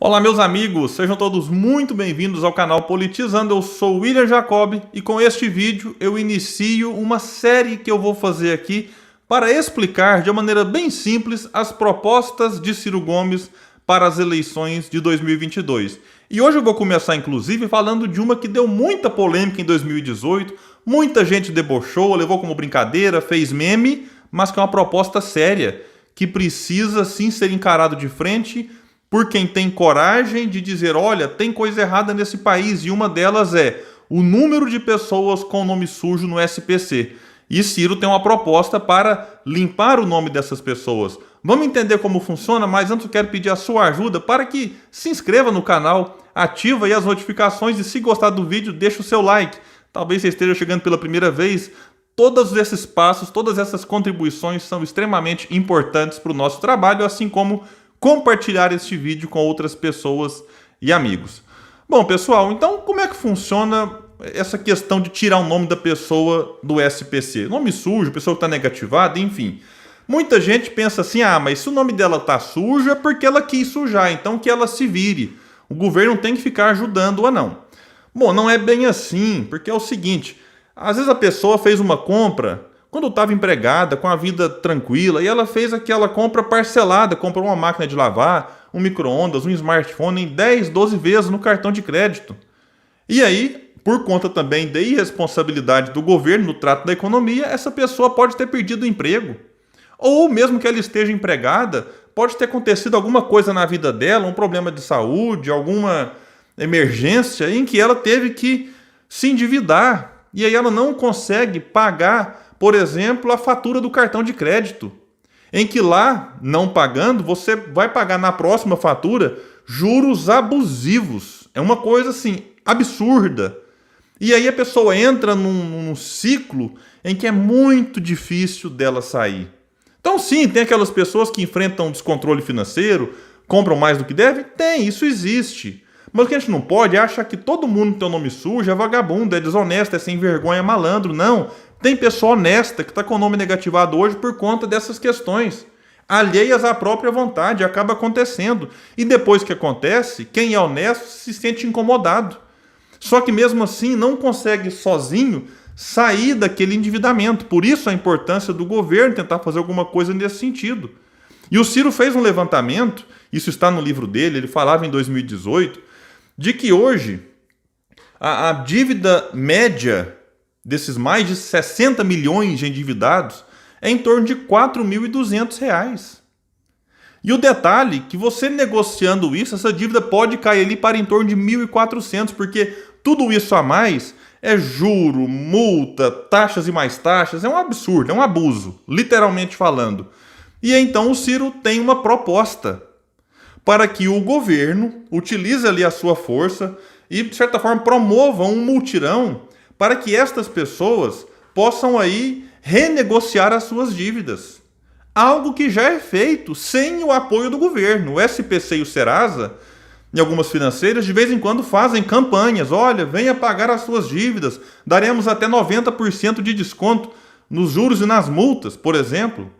Olá, meus amigos, sejam todos muito bem-vindos ao canal Politizando. Eu sou o William Jacob e com este vídeo eu inicio uma série que eu vou fazer aqui para explicar de uma maneira bem simples as propostas de Ciro Gomes para as eleições de 2022. E hoje eu vou começar, inclusive, falando de uma que deu muita polêmica em 2018, muita gente debochou, levou como brincadeira, fez meme, mas que é uma proposta séria, que precisa sim ser encarado de frente por quem tem coragem de dizer, olha, tem coisa errada nesse país, e uma delas é o número de pessoas com nome sujo no SPC. E Ciro tem uma proposta para limpar o nome dessas pessoas. Vamos entender como funciona, mas antes eu quero pedir a sua ajuda para que se inscreva no canal, ativa aí as notificações e se gostar do vídeo, deixa o seu like. Talvez você esteja chegando pela primeira vez. Todos esses passos, todas essas contribuições são extremamente importantes para o nosso trabalho, assim como compartilhar este vídeo com outras pessoas e amigos. Bom, pessoal, então como é que funciona essa questão de tirar o nome da pessoa do SPC? Nome sujo, pessoa que está negativada, enfim. Muita gente pensa assim, mas se o nome dela está sujo é porque ela quis sujar, então que ela se vire. O governo tem que ficar ajudando-a não. Bom, não é bem assim, porque é o seguinte, às vezes a pessoa fez uma compra quando estava empregada, com a vida tranquila, e ela fez aquela compra parcelada, comprou uma máquina de lavar, um micro-ondas, um smartphone em 10, 12 vezes no cartão de crédito. E aí, por conta também da irresponsabilidade do governo no trato da economia, essa pessoa pode ter perdido o emprego. Ou mesmo que ela esteja empregada, pode ter acontecido alguma coisa na vida dela, um problema de saúde, alguma emergência em que ela teve que se endividar. E aí ela não consegue pagar, por exemplo, a fatura do cartão de crédito, em que lá, não pagando, você vai pagar na próxima fatura juros abusivos. É uma coisa assim, absurda. E aí a pessoa entra num ciclo em que é muito difícil dela sair. Então sim, tem aquelas pessoas que enfrentam descontrole financeiro, compram mais do que devem? Tem, isso existe. Mas o que a gente não pode é achar que todo mundo que tem o nome sujo é vagabundo, é desonesto, é sem vergonha, é malandro. Não. Tem pessoa honesta que está com o nome negativado hoje por conta dessas questões, alheias à própria vontade, acaba acontecendo. E depois que acontece, quem é honesto se sente incomodado. Só que mesmo assim não consegue sozinho sair daquele endividamento. Por isso a importância do governo tentar fazer alguma coisa nesse sentido. E o Ciro fez um levantamento, isso está no livro dele, ele falava em 2018, de que hoje a dívida média desses mais de 60 milhões de endividados é em torno de R$ 4.200. E o detalhe que você negociando isso, essa dívida pode cair ali para em torno de 1.400, porque tudo isso a mais é juro, multa, taxas e mais taxas, é um absurdo, é um abuso, literalmente falando. E então o Ciro tem uma proposta para que o governo utilize ali a sua força e, de certa forma, promova um mutirão para que estas pessoas possam aí renegociar as suas dívidas. Algo que já é feito sem o apoio do governo. O SPC e o Serasa, em algumas financeiras, de vez em quando fazem campanhas. Olha, venha pagar as suas dívidas, daremos até 90% de desconto nos juros e nas multas, por exemplo.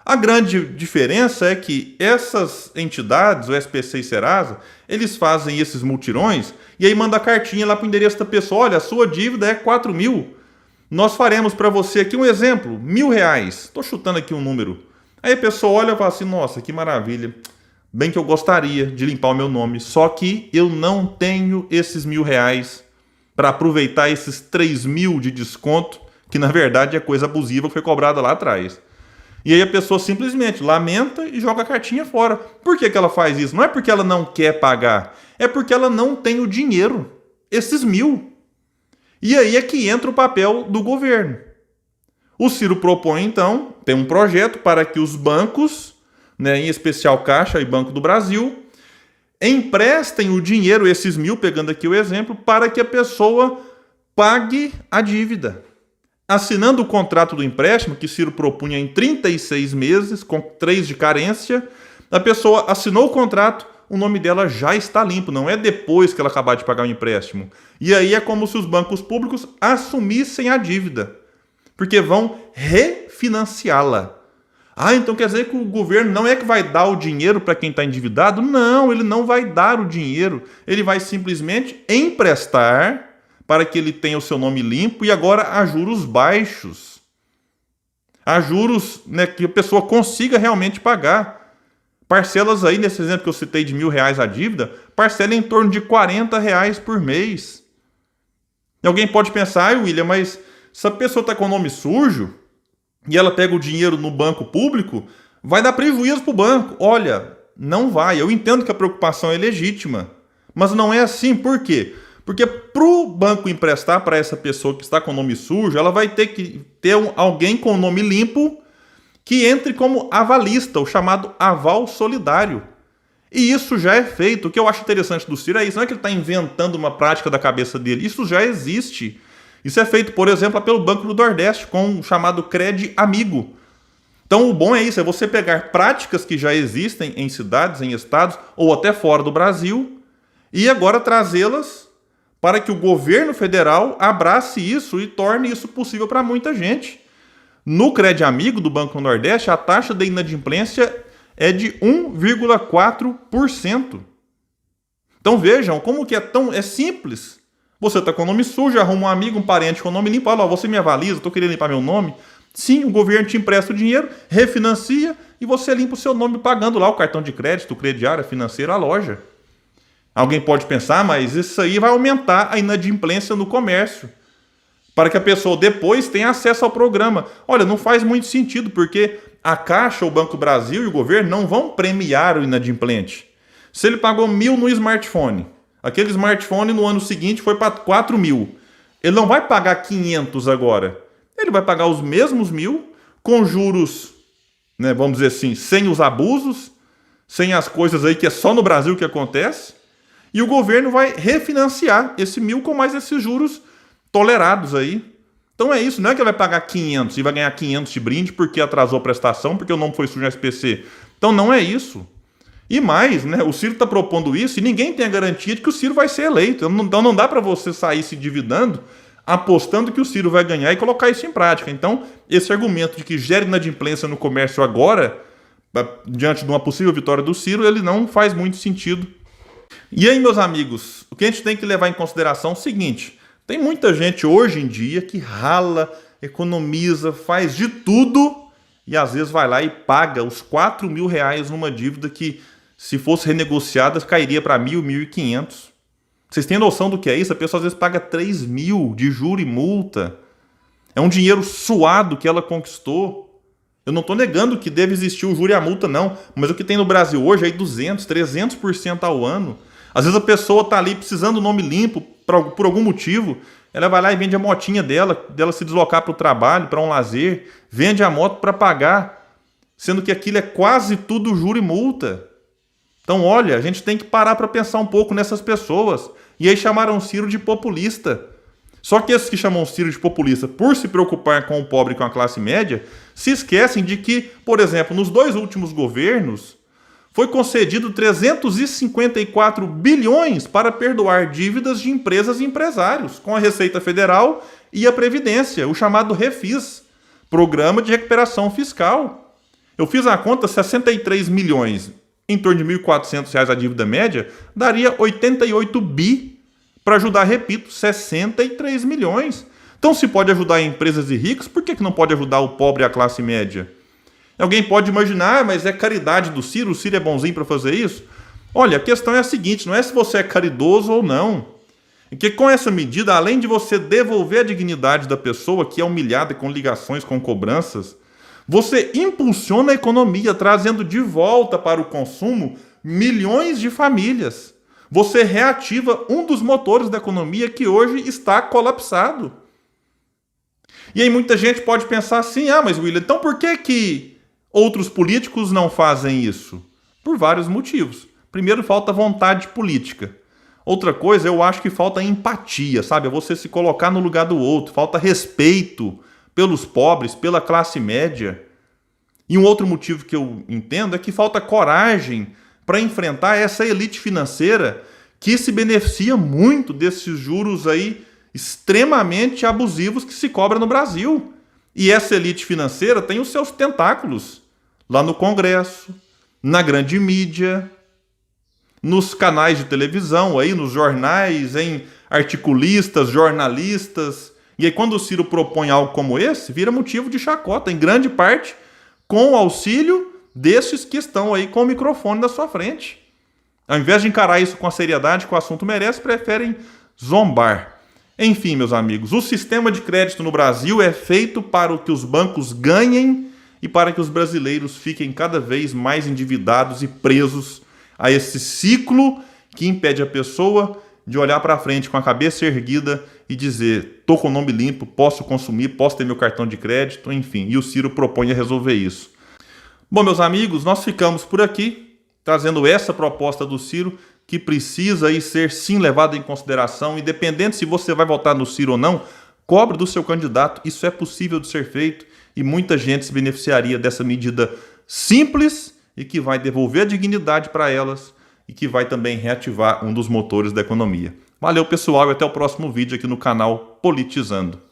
A grande diferença é que essas entidades, o SPC e Serasa, eles fazem esses mutirões e aí manda a cartinha lá para o endereço da pessoa, olha, a sua dívida é 4 mil. Nós faremos para você aqui um exemplo, R$ 1.000. Estou chutando aqui um número. Aí a pessoa olha e fala assim, nossa, que maravilha. Bem que eu gostaria de limpar o meu nome, só que eu não tenho esses R$ 1.000 para aproveitar esses 3 mil de desconto, que na verdade é coisa abusiva que foi cobrada lá atrás. E aí a pessoa simplesmente lamenta e joga a cartinha fora. Por que ela faz isso? Não é porque ela não quer pagar, é porque ela não tem o dinheiro, esses 1.000. E aí é que entra o papel do governo. O Ciro propõe, então, tem um projeto para que os bancos, em especial Caixa e Banco do Brasil, emprestem o dinheiro, esses 1.000, pegando aqui o exemplo, para que a pessoa pague a dívida. Assinando o contrato do empréstimo, que Ciro propunha em 36 meses, com 3 de carência, a pessoa assinou o contrato, o nome dela já está limpo, não é depois que ela acabar de pagar o empréstimo. E aí é como se os bancos públicos assumissem a dívida, porque vão refinanciá-la. Ah, então quer dizer que o governo não é que vai dar o dinheiro para quem está endividado? Não, ele não vai dar o dinheiro. Ele vai simplesmente emprestar para que ele tenha o seu nome limpo e agora a juros baixos. A juros, né, que a pessoa consiga realmente pagar. Parcelas aí, nesse exemplo que eu citei de R$ 1.000 a dívida, parcela em torno de R$ 40 por mês. E alguém pode pensar, William, mas se a pessoa está com o nome sujo e ela pega o dinheiro no banco público, vai dar prejuízo para o banco. Olha, não vai. Eu entendo que a preocupação é legítima, mas não é assim. Por quê? Porque para o banco emprestar para essa pessoa que está com o nome sujo, ela vai ter que ter alguém com o nome limpo que entre como avalista, o chamado aval solidário. E isso já é feito. O que eu acho interessante do Ciro é isso. Não é que ele está inventando uma prática da cabeça dele. Isso já existe. Isso é feito, por exemplo, pelo Banco do Nordeste, com o chamado Cred Amigo. Então, o bom é isso, é você pegar práticas que já existem em cidades, em estados, ou até fora do Brasil, e agora trazê-las para que o governo federal abrace isso e torne isso possível para muita gente. No Cred Amigo do Banco do Nordeste, a taxa de inadimplência é de 1,4%. Então vejam como que é simples. Você está com o nome sujo, arruma um amigo, um parente com o nome limpo, olha, você me avaliza, estou querendo limpar meu nome. Sim, o governo te empresta o dinheiro, refinancia e você limpa o seu nome pagando lá o cartão de crédito, o crediário, a financeira, a loja. Alguém pode pensar, mas isso aí vai aumentar a inadimplência no comércio, para que a pessoa depois tenha acesso ao programa. Olha, não faz muito sentido, porque a Caixa, o Banco do Brasil e o governo não vão premiar o inadimplente. Se ele pagou 1.000 no smartphone, aquele smartphone no ano seguinte foi para 4.000, ele não vai pagar 500 agora. Ele vai pagar os mesmos 1.000, com juros, né, vamos dizer assim, sem os abusos, sem as coisas aí que é só no Brasil que acontece, e o governo vai refinanciar esse 1.000 com mais esses juros tolerados aí. Então é isso, não é que ele vai pagar 500 e vai ganhar 500 de brinde porque atrasou a prestação, porque o nome foi sujo no SPC. Então não é isso. E mais, né, o Ciro está propondo isso e ninguém tem a garantia de que o Ciro vai ser eleito. Então não dá para você sair se endividando apostando que o Ciro vai ganhar e colocar isso em prática. Então, esse argumento de que gera inadimplência no comércio agora, diante de uma possível vitória do Ciro, ele não faz muito sentido. E aí, meus amigos, o que a gente tem que levar em consideração é o seguinte: tem muita gente hoje em dia que rala, economiza, faz de tudo e às vezes vai lá e paga os R$ 4.000 numa dívida que, se fosse renegociada, cairia para 1.000, 1.500. Vocês têm noção do que é isso? A pessoa às vezes paga 3.000 de juro e multa. É um dinheiro suado que ela conquistou. Eu não estou negando que deve existir o juro e a multa, não. Mas o que tem no Brasil hoje é 200%, 300% ao ano. Às vezes a pessoa está ali precisando do nome limpo por algum motivo. Ela vai lá e vende a motinha dela se deslocar para o trabalho, para um lazer. Vende a moto para pagar. Sendo que aquilo é quase tudo juro e multa. Então, olha, a gente tem que parar para pensar um pouco nessas pessoas. E aí chamaram o Ciro de populista. Só que esses que chamam o Ciro de populista por se preocupar com o pobre e com a classe média, se esquecem de que, por exemplo, nos 2 últimos governos, foi concedido 354 bilhões para perdoar dívidas de empresas e empresários com a Receita Federal e a Previdência, o chamado Refis, Programa de Recuperação Fiscal. Eu fiz a conta, 63 milhões, em torno de R$ 1.400 a dívida média, daria 88 bi para ajudar, repito, 63 milhões. Então, se pode ajudar empresas e ricos, por que não pode ajudar o pobre e a classe média? Alguém pode imaginar, mas é caridade do Ciro, o Ciro é bonzinho para fazer isso? Olha, a questão é a seguinte, não é se você é caridoso ou não. É que com essa medida, além de você devolver a dignidade da pessoa que é humilhada com ligações, com cobranças, você impulsiona a economia, trazendo de volta para o consumo milhões de famílias. Você reativa um dos motores da economia que hoje está colapsado. E aí muita gente pode pensar assim, mas William, então por que outros políticos não fazem isso? Por vários motivos. Primeiro, falta vontade política. Outra coisa, eu acho que falta empatia, sabe? É você se colocar no lugar do outro. Falta respeito pelos pobres, pela classe média. E um outro motivo que eu entendo é que falta coragem para enfrentar essa elite financeira que se beneficia muito desses juros aí extremamente abusivos que se cobra no Brasil. E essa elite financeira tem os seus tentáculos lá no Congresso, na grande mídia, nos canais de televisão, aí, nos jornais, em articulistas, jornalistas. E aí quando o Ciro propõe algo como esse, vira motivo de chacota, em grande parte com o auxílio desses que estão aí com o microfone na sua frente. Ao invés de encarar isso com a seriedade que o assunto merece, preferem zombar. Enfim, meus amigos, o sistema de crédito no Brasil é feito para que os bancos ganhem e para que os brasileiros fiquem cada vez mais endividados e presos a esse ciclo que impede a pessoa de olhar para frente com a cabeça erguida e dizer: tô com o nome limpo, posso consumir, posso ter meu cartão de crédito, enfim. E o Ciro propõe a resolver isso. Bom, meus amigos, nós ficamos por aqui, trazendo essa proposta do Ciro, que precisa aí ser sim levada em consideração, independente se você vai votar no Ciro ou não, cobre do seu candidato, isso é possível de ser feito e muita gente se beneficiaria dessa medida simples e que vai devolver a dignidade para elas e que vai também reativar um dos motores da economia. Valeu, pessoal, e até o próximo vídeo aqui no canal Politizando.